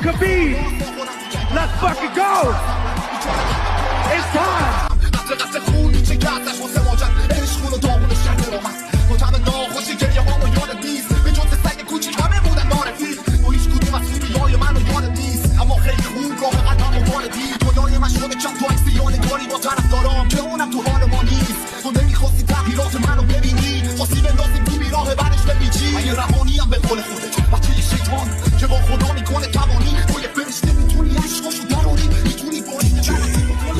Khabib, let's fucking go. It's time. قطر خونی که کردش واسه واجد عشقون و داغون شکر آمد مطمئن ناخوشی گریه ها و یادت نیست به جز سگ کوچیک همه بودن نارفیق و هیچ کدوم از خوبیای من رو یادت نیست اما خیلی خوب راه قدم و واردی خدای من شده کم تو عکسیان داری با طرفدارام که اونم تو حال ما نیست تو نمیخواستی تغییرات منو ببینی خواستی بندازی تو بیراه بعدش بپیچی اگه رهانیم به قول خودت بچه شیطان که با خدا میکنه توانی تو یه فرشته میتونی عشقاشو دراری میتونی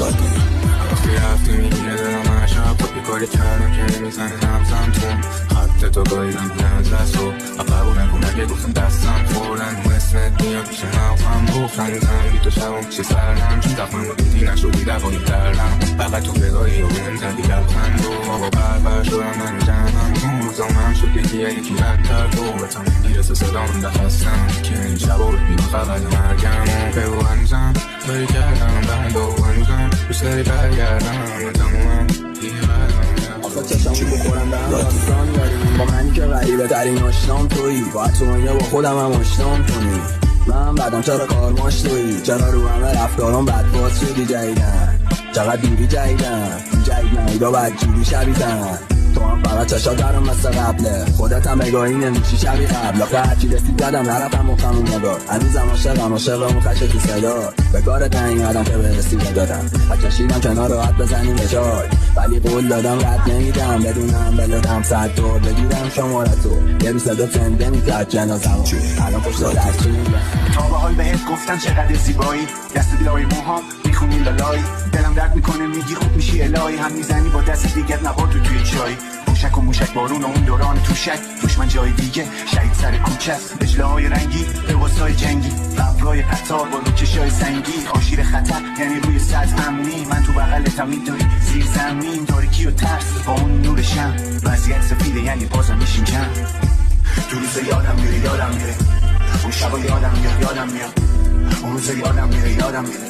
وقتی رفتی میگیره دلم عشق خود کاری کردم که نمیزنه نبزم تون خط تو گاهیدم نزد و قبول نکن اگه گفتم دستم خوردن اسمت میاد پیش مغزم گفتن زنگی تو شبم پیش سرم چون دفعه دیدی نشدی دوایی کردم فقط تو بگاهی و بهم زدی لبخند و آقا بربر شدم من جمعم کن روزام شد یکی بدتر دوبتم میرسه صدام دخستم که این شب رو ببینم فقط مرگم و بگو هنوزم کاری کردم بند و هنوزم دوست داری برگردم تمومم دیگه بردم آخه چشمو بخورم دارم داستان داریم با منی که غریبه ترین آشنام تویی باید تو با خودم هم آشنام کنی من بعدم چرا کارماش تویی چرا رو همه رفتارم بدباز شدی جدیدن چقدر دوری جدیدن جدید نهیدا بدجوری شبیدن تو هم فقط چشا دارم مثل قبله خودت هم بگاهی نمیشی شبی قبل آخه هرچی رسید زدم نرفتم مخمون نگار هنوزم عاشقم خشه تو صدا به کارت نیومدم که برسی بدادم بچشیدم کنار راحت بزنیم به جای ولی قول دادم رد نمیدم بدونم بلدم صد دور بگیرم شمارتو یه روز صدا زنده میکرد جنازم الان پشت درچی میگم تا به حال بهت گفتم چقدر زیبایی دست لای موهام میخونی لالایی دلم درد میکنه میگی خوب میشی الهی هم میزنی با دست دیگت نبار توی چای موشک و موشک بارون و اون دوران توشک دشمن جای دیگه شهید سر کوچه اجله های رنگی لباسای جنگی ابرای قطار با روکشای سنگی آشیر خطر یعنی روی سطح امنی من تو بغلتم میدونی زیر زمین تاریکی و ترس با اون نور شم وضعیت سفیده یعنی بازم میشیم کم تو روز یادم میره اون شبا یادم میاد اون روز یادم میره